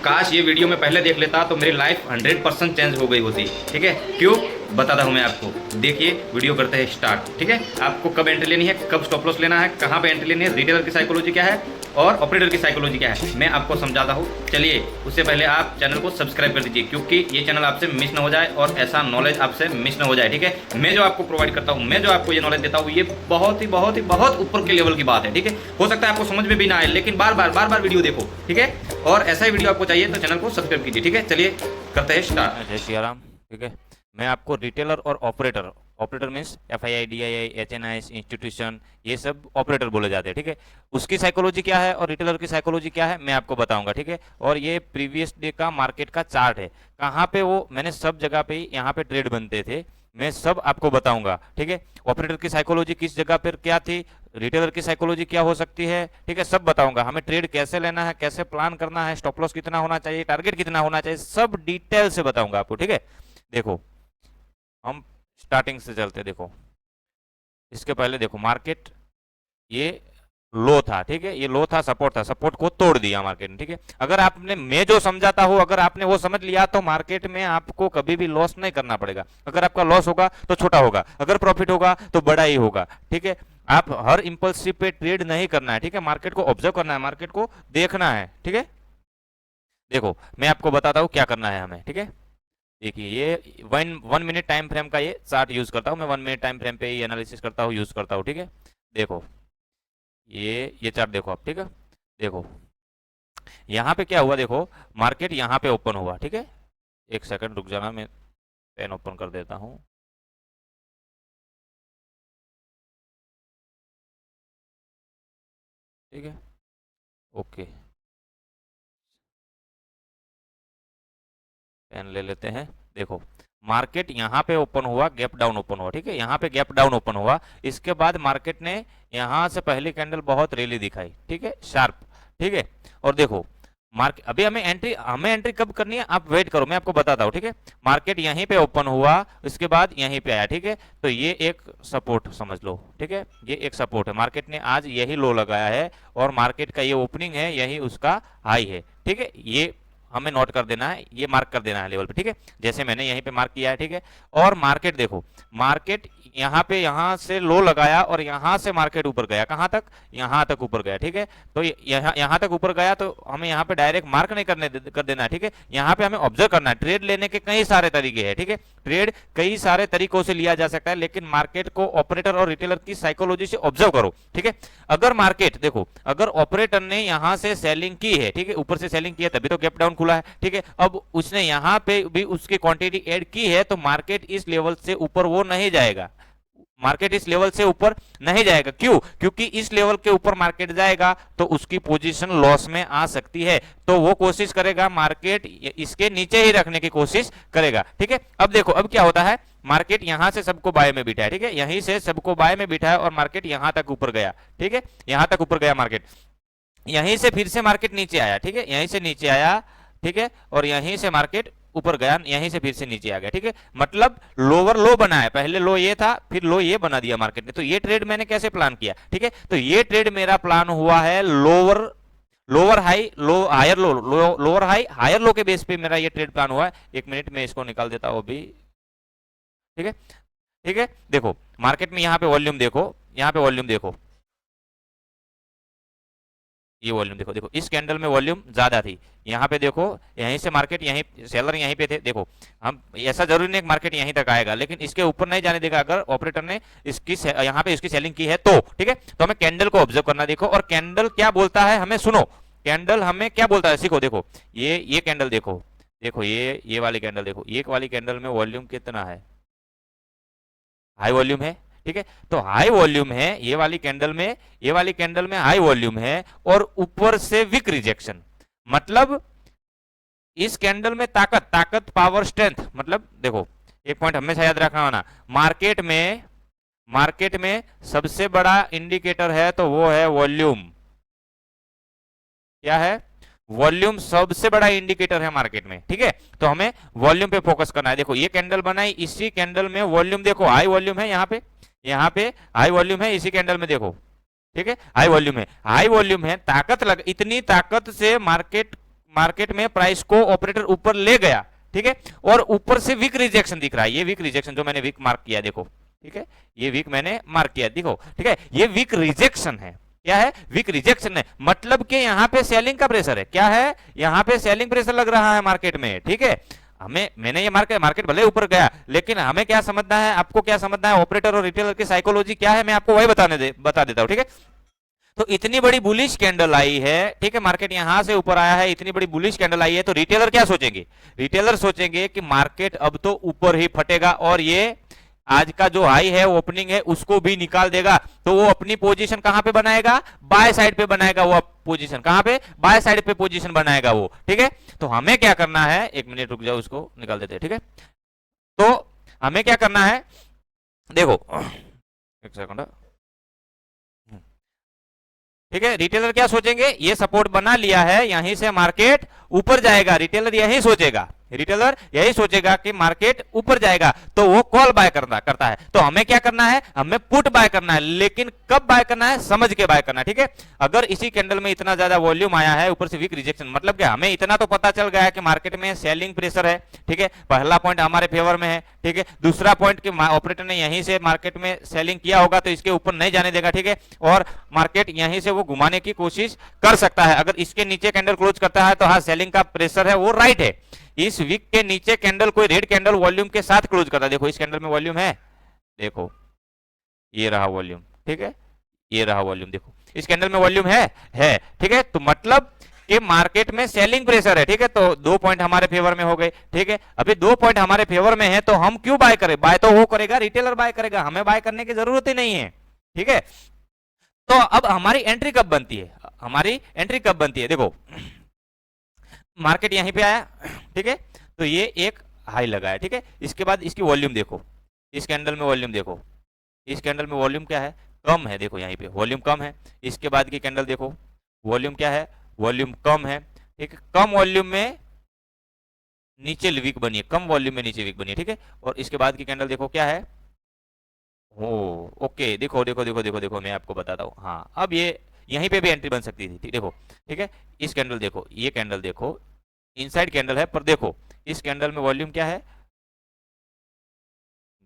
काश ये वीडियो मैं पहले देख लेता तो मेरी लाइफ 100% चेंज हो गई होती। ठीक है, क्यों बताता हूँ मैं आपको। देखिए वीडियो करते हैं स्टार्ट। ठीक है, आपको कब एंट्री लेनी है, कब स्टॉप लॉस लेना है, कहाँ पे एंट्री लेनी है, रिटेलर की साइकोलॉजी क्या है और ऑपरेटर की साइकोलॉजी क्या है, मैं आपको समझाता हूँ। चलिए उससे पहले आप चैनल को सब्सक्राइब कर दीजिए, क्योंकि ये चैनल आपसे मिस ना हो जाए और ऐसा नॉलेज आपसे मिस ना हो जाए। ठीक है, मैं जो आपको प्रोवाइड करता हूँ, मैं जो आपको ये नॉलेज देता हूँ, ये बहुत ऊपर के लेवल की बात है। ठीक है, हो सकता है आपको समझ में भी ना आए, लेकिन बार बार वीडियो देखो। ठीक है, और ऐसा ही वीडियो आपको चाहिए तो चैनल को सब्सक्राइब कीजिए। ठीक है, चलिए करते हैं स्टार्ट। जय श्री राम। ठीक है, मैं आपको रिटेलर और operator, operator means FII, DII, HNIs, institution, ये सब ऑपरेटर बोले जाते हैं। ठीक है, उसकी साइकोलॉजी क्या है और रिटेलर की साइकोलॉजी क्या है मैं आपको बताऊंगा। ठीक है, और ये प्रीवियस डे का मार्केट का चार्ट है, कहाँ पे वो मैंने सब जगह पे यहाँ पे ट्रेड बनते थे, मैं सब आपको बताऊंगा। ठीक है, ऑपरेटर की साइकोलॉजी किस जगह पर क्या थी, रिटेलर की साइकोलॉजी क्या हो सकती है, ठीक है, सब बताऊंगा। हमें ट्रेड कैसे लेना है, कैसे प्लान करना है, स्टॉप लॉस कितना होना चाहिए, टारगेट कितना होना चाहिए, सब डिटेल से बताऊंगा आपको। ठीक है, देखो हम स्टार्टिंग से चलते। देखो इसके पहले देखो मार्केट ये लो था। ठीक है, ये लो था, सपोर्ट था, सपोर्ट को तोड़ दिया मार्केट ने। ठीक है, अगर आपने, मैं जो समझाता हूं, अगर आपने वो समझ लिया तो मार्केट में आपको कभी भी लॉस नहीं करना पड़ेगा। अगर आपका लॉस होगा तो छोटा होगा, अगर प्रॉफिट होगा तो बड़ा ही होगा। ठीक है, आप हर इंपल्सिव पे ट्रेड नहीं करना है। ठीक है, मार्केट को ऑब्जर्व करना है, मार्केट को देखना है। ठीक है, देखो मैं आपको बताता हूँ क्या करना है हमें। ठीक है, देखिए ये वन मिनट टाइम फ्रेम का ये चार्ट यूज करता हूँ मैं, 1 मिनट टाइम फ्रेम पे ये एनालिसिस करता हूँ, यूज करता हूँ। ठीक है, देखो ये चार्ट देखो आप। ठीक है, देखो यहाँ पे क्या हुआ, देखो मार्केट यहाँ पे ओपन हुआ। ठीक है, एक सेकंड रुक जाना, मैं पेन ओपन कर देता हूँ। ठीक है, ओके, पेन ले लेते हैं। देखो मार्केट यहाँ पे ओपन हुआ, गैप डाउन ओपन हुआ। ठीक है, यहाँ पे गैप डाउन ओपन हुआ, इसके बाद मार्केट ने यहाँ से पहली कैंडल बहुत रैली दिखाई। ठीक है, शार्प। ठीक है, और देखो मार्केट अभी हमें एंट्री कब करनी है, आप वेट करो, मैं आपको बताता हूँ। ठीक है, मार्केट यहीं पे ओपन हुआ, इसके बाद यहीं पे आया। ठीक है, तो ये एक सपोर्ट समझ लो। ठीक है, ये एक सपोर्ट है, मार्केट ने आज यही लो लगाया है और मार्केट का ये ओपनिंग है, यही उसका हाई है। ठीक है, ये हमें नोट कर देना है, ये मार्क कर देना है लेवल पे। ठीक है, जैसे मैंने यहीं पे मार्क किया है। ठीक है, और मार्केट देखो, मार्केट यहाँ पे यहाँ से लो लगाया और यहाँ से मार्केट ऊपर गया, कहाँ तक, यहाँ तक ऊपर गया। ठीक है, तो यहाँ तक ऊपर गया, तो हमें यहाँ पे डायरेक्ट मार्क नहीं कर देना है। ठीक है, यहाँ पे हमें ऑब्जर्व करना है। ट्रेड लेने के कई सारे तरीके हैं। ठीक है, ट्रेड कई सारे तरीकों से लिया जा सकता है, लेकिन मार्केट को ऑपरेटर और रिटेलर की साइकोलॉजी से ऑब्जर्व करो। ठीक है, अगर मार्केट देखो, अगर ऑपरेटर ने यहाँ से सेलिंग की है, ठीक है, ऊपर से सेलिंग की है तभी तो गैप डाउन खुला है। ठीक है, अब उसने यहाँ पे भी उसकी क्वांटिटी ऐड की है, तो मार्केट इस लेवल से ऊपर वो नहीं जाएगा, मार्केट इस लेवल से ऊपर नहीं जाएगा। क्यों, क्योंकि इस लेवल के ऊपर मार्केट जाएगा तो उसकी पोजीशन लॉस में आ सकती है, तो वो कोशिश करेगा मार्केट इसके नीचे ही रखने की कोशिश करेगा। ठीक है, अब देखो अब क्या होता है, मार्केट यहां से सबको बाय में बिठा है। ठीक है, यहीं से सबको बाय में बिठा है और मार्केट यहां तक ऊपर गया। ठीक है, यहां तक ऊपर गया मार्केट, यहीं से फिर से मार्केट नीचे आया। ठीक है, यहीं से नीचे आया। ठीक है, और यहीं से मार्केट ऊपर गया, यहीं से फिर से नीचे आ गया। ठीक है, मतलब लोअर लो बना है, पहले लो ये था, फिर लो ये बना दिया मार्केट ने। तो ये ट्रेड मैंने कैसे प्लान किया, ठीक है, तो ये ट्रेड मेरा प्लान हुआ है lower high, low higher low, lower high higher low के बेस पे मेरा ये ट्रेड प्लान हुआ है। 1 मिनट में इसको निकाल देता हूं अभी। ठीक है, ठीक है, देखो मार्केट में यहाँ पे वॉल्यूम देखो, यहाँ पे वॉल्यूम देखो, ये वॉल्यूम देखो, देखो इस कैंडल में वॉल्यूम ज्यादा थी, यहाँ पे देखो, यहीं से मार्केट, यहीं सेलर यहीं पे थे। देखो हम ऐसा जरूरी नहीं मार्केट यहीं तक आएगा, लेकिन इसके ऊपर नहीं जाने देगा अगर ऑपरेटर ने इसकी यहाँ पे इसकी सेलिंग की है तो। ठीक है, तो हमें कैंडल को ऑब्जर्व करना। देखो और कैंडल क्या बोलता है हमें, सुनो कैंडल हमें क्या बोलता है सीखो। देखो ये कैंडल देखो, देखो ये वाली कैंडल देखो, एक वाली कैंडल में वॉल्यूम कितना है, हाई वॉल्यूम है। ठीक है, तो हाई वॉल्यूम है ये वाली कैंडल में, ये वाली कैंडल में हाई वॉल्यूम है और ऊपर से वीक रिजेक्शन, मतलब इस कैंडल में ताकत पावर स्ट्रेंथ। मतलब देखो एक पॉइंट हमेशा याद रखना होना, मार्केट में सबसे बड़ा इंडिकेटर है तो वो है वॉल्यूम। क्या है, वॉल्यूम सबसे बड़ा इंडिकेटर है मार्केट में। ठीक है, तो हमें वॉल्यूम पे फोकस करना है। देखो ये कैंडल बनाई, इसी कैंडल में वॉल्यूम देखो हाई वॉल्यूम है, यहाँ पे हाई वॉल्यूम है इसी कैंडल में देखो। ठीक है, हाई वॉल्यूम है, हाई वॉल्यूम है, ताकत लग, इतनी ताकत से मार्केट मार्केट में प्राइस को ऑपरेटर ऊपर ले गया, ठीक है, और ऊपर से वीक रिजेक्शन दिख रहा है, ये वीक रिजेक्शन जो मैंने वीक मार्क किया देखो, ठीक है, ये वीक मैंने मार्क किया देखो, ठीक है, ये वीक रिजेक्शन है, क्या है, वीक रिजेक्शन है, मतलब कि यहाँ पे सेलिंग का प्रेशर है, क्या है, यहाँ पे सेलिंग प्रेशर लग रहा है मार्केट में, ठीक है। मैंने ये मार्केट भले ऊपर गया, लेकिन हमें क्या समझना है, आपको क्या समझना है, ऑपरेटर और रिटेलर की साइकोलॉजी क्या है, मैं आपको वही बता देता हूँ, ठीक है। तो इतनी बड़ी बुलिश कैंडल आई है, ठीक है, मार्केट यहां से ऊपर आया है, इतनी बड़ी बुलिश कैंडल आई है, तो रिटेलर क्या सोचेंगे, रिटेलर सोचेंगे कि मार्केट अब तो ऊपर ही फटेगा और ये आज का जो हाई है ओपनिंग है उसको भी निकाल देगा, तो वो अपनी पोजीशन कहां पे बनाएगा, बाय साइड पे बनाएगा, वो पोजीशन कहां पे, बाय साइड पे पोजीशन बनाएगा वो, ठीक है। तो हमें क्या करना है, एक मिनट रुक जाओ, उसको निकाल देते हैं, ठीक है। तो हमें क्या करना है, देखो एक सेकंड, ठीक है, रिटेलर क्या सोचेंगे, ये सपोर्ट बना लिया है, यहीं से मार्केट ऊपर जाएगा, रिटेलर यही सोचेगा, रिटेलर यही सोचेगा कि मार्केट ऊपर जाएगा, तो वो कॉल बाय करता है। तो हमें क्या करना है, हमें पुट बाय करना है, लेकिन कब बाय करना है, समझ के बाय करना है, ठीक है। अगर इसी कैंडल में इतना ज्यादा वॉल्यूम आया है, ऊपर से वीक रिजेक्शन, मतलब कि हमें इतना तो पता चल गया है कि मार्केट में सेलिंग प्रेशर है, ठीक है, पहला पॉइंट हमारे फेवर में है, ठीक है। दूसरा पॉइंट कि ऑपरेटर ने यहीं से मार्केट में सेलिंग किया होगा तो इसके ऊपर नहीं जाने देगा, ठीक है, और मार्केट यहीं से वो घुमाने की कोशिश कर सकता है। अगर इसके नीचे कैंडल क्लोज करता है तो हाँ सेलिंग का प्रेशर है वो राइट है। इस वीक के नीचे कैंडल कोई रेड कैंडल वॉल्यूम के साथ क्लोज करता है, देखो इस कैंडल में वॉल्यूम है, देखो ये रहा वॉल्यूम, ठीक है, ये रहा वॉल्यूम, देखो इस कैंडल में वॉल्यूम है, ठीक है। तो मतलब कि मार्केट में सेलिंग प्रेशर है, ठीक है। तो 2 पॉइंट हमारे फेवर में हो गए, ठीक है। अभी 2 पॉइंट हमारे फेवर में है तो हम क्यों बाय करें, बाय तो वो करेगा, रिटेलर बाय करेगा, हमें बाय करने की जरूरत ही नहीं है, ठीक है। तो अब हमारी एंट्री कब बनती है, हमारी एंट्री कब बनती है, देखो मार्केट यहीं पे आया, ठीक है, तो ये एक हाई लगा है, ठीक है। इसके बाद इसकी वॉल्यूम देखो, इस कैंडल में वॉल्यूम देखो, इस कैंडल में वॉल्यूम क्या है, कम है, देखो यहीं पे वॉल्यूम कम है। इसके बाद की कैंडल देखो, वॉल्यूम क्या है, वॉल्यूम कम है, ठीक है, कम वॉल्यूम में नीचे वीक बनी है, कम वॉल्यूम में नीचे वीक बनी है, ठीक है। और इसके बाद की कैंडल देखो क्या है, ओ ओके, देखो देखो देखो देखो देखो मैं आपको बताता हूँ, हाँ अब ये यहीं पे भी एंट्री बन सकती थी, देखो, ठीक है। इस कैंडल देखो, ये कैंडल देखो, इनसाइड कैंडल है, पर देखो इस कैंडल में वॉल्यूम क्या है,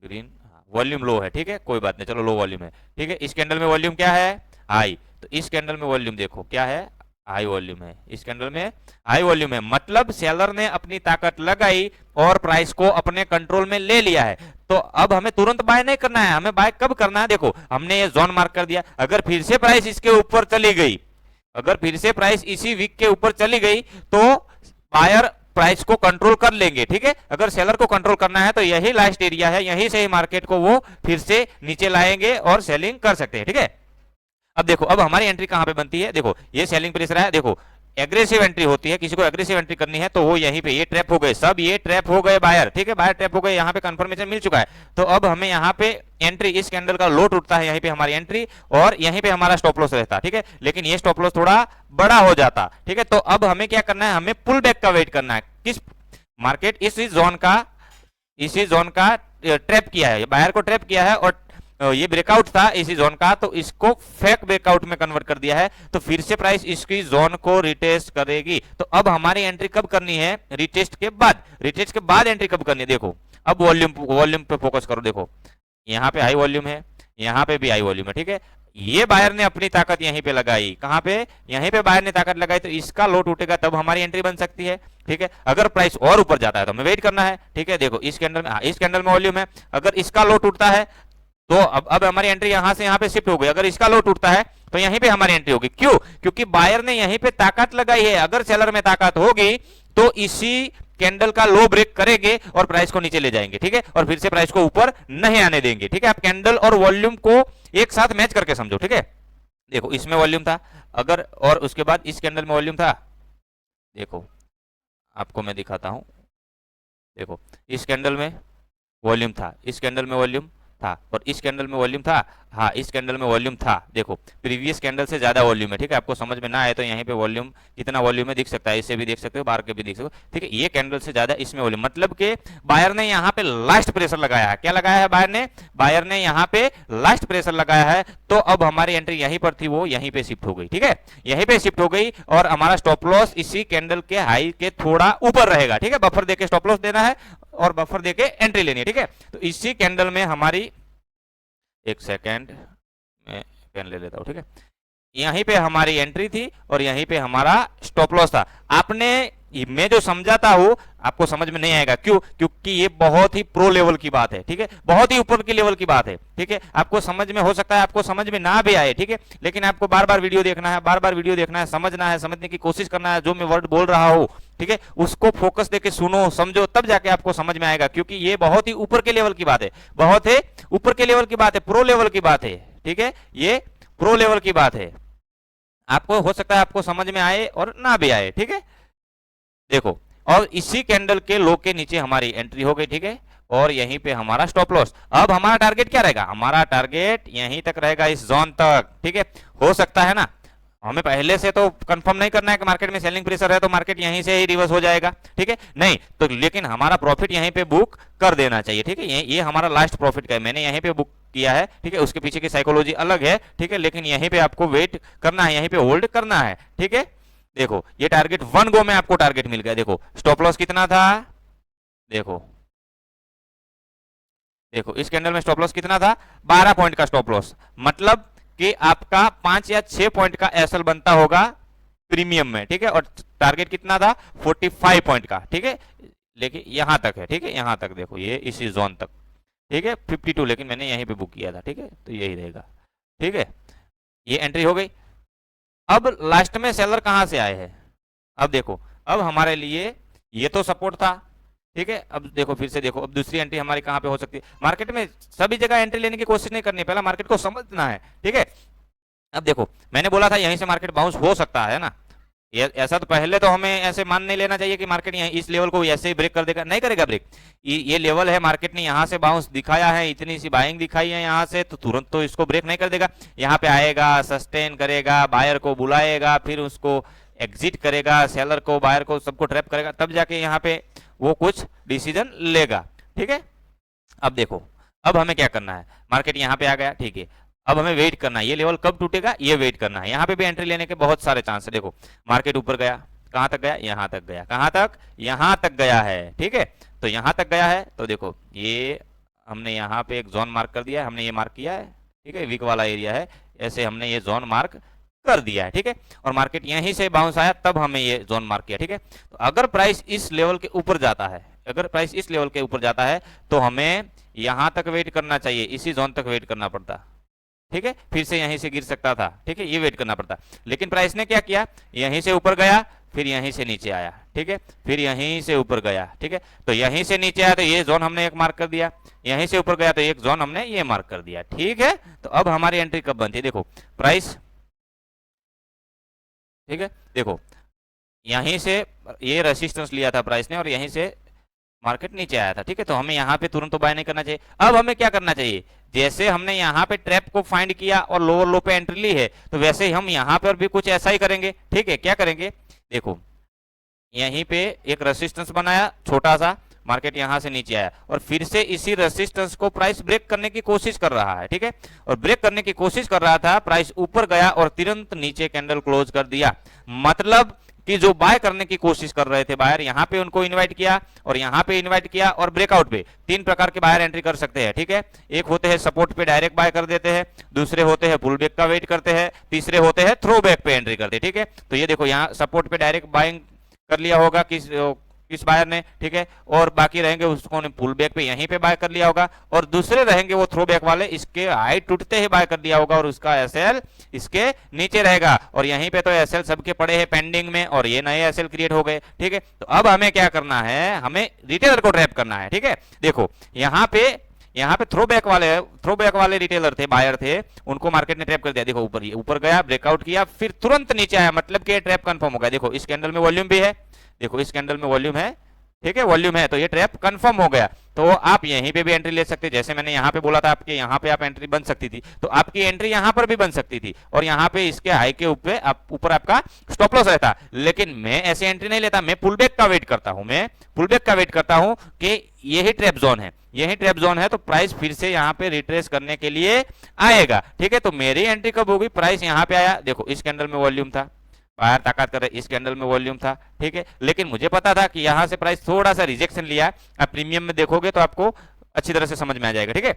ग्रीन, वॉल्यूम लो है, ठीक है, कोई बात नहीं, चलो लो वॉल्यूम है, ठीक है। इस कैंडल में वॉल्यूम क्या है, हाई, तो इस कैंडल में वॉल्यूम देखो क्या है, हाई वॉल्यूम है, इस कैंडल में हाई वॉल्यूम है, मतलब सेलर ने अपनी ताकत लगाई और प्राइस को अपने कंट्रोल में ले लिया है। तो अब हमें तुरंत बाय नहीं करना है, हमें बाय कब करना है, देखो हमने ये जोन मार्क कर दिया, अगर फिर से प्राइस इसके ऊपर चली गई, अगर फिर से प्राइस इसी वीक के ऊपर चली गई तो बायर प्राइस को कंट्रोल कर लेंगे, ठीक है। अगर सेलर को कंट्रोल करना है तो यही लास्ट एरिया है, यहीं से ही मार्केट को वो फिर से नीचे लाएंगे और सेलिंग कर सकते हैं, ठीक है। अब देखो अब हमारी एंट्री कहां पे बनती है, देखो ये सेलिंग प्रेशर है, देखो एग्रेसिव एंट्री होती है, किसी को एग्रेसिव एंट्री करनी है तो वो यहीं पे, ये ट्रैप हो गए, सब ये ट्रैप हो गए बायर, ठीक है, बायर ट्रैप हो गए, यहाँ पे कंफर्मेशन मिल चुका है। तो अब हमें यहाँ पे एंट्री, इस कैंडल का लो टूटता है, यहीं पे हमारी एंट्री और यहीं पे हमारा स्टॉप लॉस रहता, ठीक है। लेकिन ये स्टॉप लॉस थोड़ा बड़ा हो जाता, ठीक है। तो अब हमें क्या करना है, हमें पुल बैक का वेट करना है, किस मार्केट इसी जोन का ट्रैप किया है, बायर को ट्रैप किया है और ये ब्रेकआउट था इसी जोन का, तो इसको फेक ब्रेकआउट में कन्वर्ट कर दिया है, तो फिर से प्राइस इसकी जोन को रिटेस्ट करेगी। तो अब हमारी एंट्री कब करनी है, रिटेस्ट के बाद एंट्री कब करनी है, देखो अब वॉल्यूम पे फोकस करो, देखो यहाँ पे हाई वॉल्यूम है, यहाँ पे भी हाई वॉल्यूम है, ठीक है। ये बायर ने अपनी ताकत यहीं पे लगाई, कहां पे, यहीं पे बायर ने ताकत लगाई, तो इसका लो टूटेगा तब हमारी एंट्री बन सकती है, ठीक है। अगर प्राइस और ऊपर जाता है तो हमें वेट करना है, ठीक है। देखो इस कैंडल में वॉल्यूम है, अगर इसका लो टूटता है तो अब हमारी एंट्री यहां से यहां पे शिफ्ट हो गई, अगर इसका लो टूटता है तो यहीं पे हमारी एंट्री होगी, क्यों, क्योंकि बायर ने यहीं पे ताकत लगाई है, अगर सेलर में ताकत होगी तो इसी कैंडल का लो ब्रेक करेंगे और प्राइस को नीचे ले जाएंगे, ठीक है, और फिर से प्राइस को ऊपर नहीं आने देंगे, ठीक है। आप कैंडल और वॉल्यूम को एक साथ मैच करके समझो, ठीक है। देखो इसमें वॉल्यूम था, अगर और उसके बाद इस कैंडल में वॉल्यूम था, देखो आपको मैं दिखाता हूं, देखो इस कैंडल में वॉल्यूम था, इस कैंडल में वॉल्यूम था, और इस कैंडल में वॉल्यूम था, हाँ इस कैंडल में वॉल्यूम था, देखो प्रीवियस कैंडल से ज्यादा वॉल्यूम है, ठीक है। आपको समझ में ना आए तो यहीं पे वॉल्यूम कितना वॉल्यूम है दिख सकता है, इससे भी देख सकते हो, बाहर के भी देख सकते हो, ठीक है। ये कैंडल से ज्यादा इसमें वॉल्यूम, मतलब कि बायर ने यहाँ पे लास्ट प्रेशर लगाया है। क्या लगाया है बायर ने यहाँ पे लास्ट प्रेशर लगाया है। तो अब हमारी एंट्री यहीं पर थी, वो यहीं पे शिफ्ट हो गई, ठीक है, यहीं पे शिफ्ट हो गई, और हमारा स्टॉप लॉस इसी कैंडल के हाई के थोड़ा ऊपर रहेगा, ठीक है। बफर देके स्टॉप लॉस देना है और बफर देके एंट्री लेनी है, ठीक है। तो इसी कैंडल में हमारी, एक सेकेंड मैं पेन ले लेता हूं, ठीक है, यहीं पे हमारी एंट्री थी और यहीं पे हमारा स्टॉप लॉस था। आपने, मैं जो समझाता हूं आपको समझ में नहीं आएगा, क्यों? क्योंकि ये बहुत ही प्रो लेवल की बात है, ठीक है, बहुत ही ऊपर की लेवल की बात है, ठीक है। आपको समझ में, हो सकता है आपको समझ में ना भी आए, ठीक है, लेकिन आपको बार बार वीडियो देखना है, बार बार वीडियो देखना है, समझना है, समझने की कोशिश करना है, जो मैं वर्ड बोल रहा हूं, ठीक है, उसको फोकस देके सुनो, समझो, तब जाके आपको समझ में आएगा। क्योंकि ये बहुत ही ऊपर के लेवल की बात है, बहुत ही ऊपर के लेवल की बात है, प्रो लेवल की बात है, ठीक है, ये प्रो लेवल की बात है। आपको हो सकता है आपको समझ में आए और ना भी आए, ठीक है। देखो, और इसी कैंडल के लो के नीचे हमारी एंट्री हो गई, ठीक है, और यहीं पे हमारा स्टॉप लॉस। अब हमारा टारगेट क्या रहेगा? हमारा टारगेट यहीं तक रहेगा, इस जोन तक, ठीक है। हो सकता है ना, हमें पहले से तो कंफर्म नहीं करना है कि मार्केट में सेलिंग प्रेशर है तो मार्केट यहीं से ही रिवर्स हो जाएगा, ठीक है, नहीं तो, लेकिन हमारा प्रॉफिट यहीं पे बुक कर देना चाहिए, ठीक है। ये हमारा लास्ट प्रॉफिट का है, मैंने यहीं पे बुक किया है, ठीक है, उसके पीछे की साइकोलॉजी अलग है, ठीक है, लेकिन यहीं पे आपको वेट करना है, यहीं पे होल्ड करना है, ठीक है। देखो ये टारगेट वन गो में आपको टारगेट मिल गया। देखो स्टॉप लॉस कितना था, देखो देखो इस कैंडल में स्टॉप लॉस कितना था, 12 पॉइंट का स्टॉप लॉस, मतलब कि आपका 5 या 6 पॉइंट का एसएल बनता होगा प्रीमियम में, ठीक है, और टारगेट कितना था 45 पॉइंट का, ठीक है, लेकिन यहां तक है, ठीक है, यहां तक देखो, ये इसी जोन तक, ठीक है, 52, लेकिन मैंने यहीं पे बुक किया था, ठीक है, तो यही रहेगा, ठीक है, ये एंट्री हो गई। अब लास्ट में सेलर कहां से आए हैं, अब देखो, अब हमारे लिए ये तो सपोर्ट था, ठीक है। अब देखो फिर से देखो, अब दूसरी एंट्री हमारी कहां पे हो सकती है। मार्केट में सभी जगह एंट्री लेने की कोशिश नहीं करनी है, पहला मार्केट को समझना है, ठीक है। अब देखो मैंने बोला था यहीं से मार्केट बाउंस हो सकता है ना, ऐसा तो पहले तो हमें ऐसे मान नहीं लेना चाहिए कि मार्केट यहाँ इस लेवल को ऐसे ही ब्रेक कर देगा, नहीं करेगा ब्रेक। ये लेवल है, मार्केट ने यहाँ से बाउंस दिखाया है, इतनी सी बाइंग दिखाई है यहाँ से, तो तुरंत तो इसको ब्रेक नहीं कर देगा। यहाँ पे आएगा, सस्टेन करेगा, बायर को बुलाएगा, फिर उसको एग्जिट करेगा, सेलर को, बायर को, सबको ट्रैप करेगा, तब जाके यहाँ पे वो कुछ डिसीजन लेगा, ठीक है। अब देखो, अब हमें क्या करना है, मार्केट यहाँ पे आ गया, ठीक है, अब हमें वेट करना है, ये लेवल कब टूटेगा ये वेट करना है। यहाँ पे भी एंट्री लेने के बहुत सारे चांस है। देखो मार्केट ऊपर गया, कहां तक गया, यहाँ तक गया, कहां तक, यहाँ तक गया है, ठीक है, तो यहाँ तक गया है, तो देखो ये हमने यहाँ पे एक जोन मार्क कर दिया है, हमने ये मार्क किया है, ठीक है, वीक वाला एरिया है, ऐसे हमने ये जोन मार्क कर दिया है, ठीक है, और मार्केट यहीं से बाउंस आया तब हमें ये जोन मार्क किया, ठीक है। तो अगर प्राइस इस लेवल के ऊपर जाता है, अगर प्राइस इस लेवल के ऊपर जाता है तो हमें यहां तक वेट करना चाहिए, इसी जोन तक वेट करना पड़ता, ठीक है, फिर से यहीं से गिर सकता था, ठीक है, ये वेट करना पड़ता। लेकिन प्राइस ने क्या किया, यहीं से ऊपर गया, फिर यहीं से नीचे आया, ठीक है, फिर यहीं से ऊपर गया, ठीक है, तो यहीं से नीचे आया तो ये जोन हमने एक मार्क कर दिया, यहीं से ऊपर गया तो एक जोन हमने ये मार्क कर दिया, ठीक है। तो अब हमारी एंट्री कब बनती है, देखो प्राइस, ठीक है, देखो यहीं से ये रेसिस्टेंस लिया था प्राइस ने और यहीं से मार्केट नीचे आया था, ठीक है, तो हमें यहाँ पे तुरंत तो बाय नहीं करना चाहिए। अब हमें क्या करना चाहिए, जैसे हमने यहाँ पे ट्रैप को फाइंड किया और लोअर लो पे एंट्री ली है, तो वैसे ही हम यहाँ पर भी कुछ ऐसा ही करेंगे, ठीक है। क्या करेंगे, देखो यहीं पे एक रेसिस्टेंस बनाया छोटा सा, मार्केट यहां से नीचे आया और फिर से इसी रेसिस्टेंस को प्राइस ब्रेक करने की कोशिश कर रहा है, ठीक है, और ब्रेक करने की कोशिश कर रहा था, प्राइस ऊपर गया और तुरंत नीचे कैंडल क्लोज कर दिया। मतलब कि जो बाय करने की कोशिश कर रहे थे बायर, यहां पे उनको इनवाइट किया और यहां पे इनवाइट किया और ब्रेकआउट पे, तीन प्रकार के बायर एंट्री कर सकते हैं, ठीक है। एक होते हैं सपोर्ट पे डायरेक्ट बाय कर देते हैं, दूसरे होते हैं पुल बैक का वेट करते हैं, तीसरे होते हैं थ्रो बैक पे एंट्री करते हैं, ठीक है। तो ये देखो यहाँ सपोर्ट पे डायरेक्ट बाइंग कर लिया होगा किस बायर ने, ठीक है, और बाकी रहेंगे उसको ने पुल बैक पे यहीं पे बाय कर लिया होगा, और दूसरे रहेंगे वो थ्रो बैक वाले, इसके हाई टूटते ही बाय कर लिया होगा और उसका एसएल इसके नीचे रहेगा, और यहीं पे तो एसएल सबके पड़े हैं पेंडिंग में और ये नए एसएल क्रिएट हो गए, ठीक है। तो अब हमें क्या करना है, हमें रिटेलर को ट्रैप करना है, ठीक है। देखो यहाँ पे थ्रो बैक वाले रिटेलर थे, बायर थे, उनको मार्केट ने ट्रैप कर दिया। देखो ऊपर गया, ब्रेकआउट किया, फिर तुरंत नीचे आया, मतलब कि ट्रैप कंफर्म हो गया। देखो इस कैंडल में वॉल्यूम भी है, देखो इस कैंडल में वॉल्यूम है, ठीक है, वॉल्यूम है, तो ये ट्रैप कंफर्म हो गया। तो आप यहीं पे भी एंट्री ले सकते, जैसे मैंने यहाँ पे बोला था आपके यहाँ पे आप एंट्री बन सकती थी, तो आपकी एंट्री यहाँ पर भी बन सकती थी और यहाँ पे इसके हाई के ऊपर आपका स्टॉप लॉस रहता। लेकिन मैं ऐसी एंट्री नहीं लेता, मैं पुल बैक का वेट करता हूँ, मैं पुल बैक का वेट करता हूँ कि यही ट्रैप जोन है, यही ट्रैप जोन है, तो प्राइस फिर से यहाँ पे रिट्रेस करने के लिए आएगा। ठीक है, तो मेरी एंट्री कब होगी, प्राइस यहाँ पे आया, देखो इस कैंडल में वॉल्यूम था, बाहर ताकत कर रहे, इस कैंडल में वॉल्यूम था। ठीक है, लेकिन मुझे पता था कि यहां से प्राइस थोड़ा सा रिजेक्शन लिया। आप प्रीमियम में देखोगे तो आपको अच्छी तरह से समझ में आ जाएगा। ठीक है,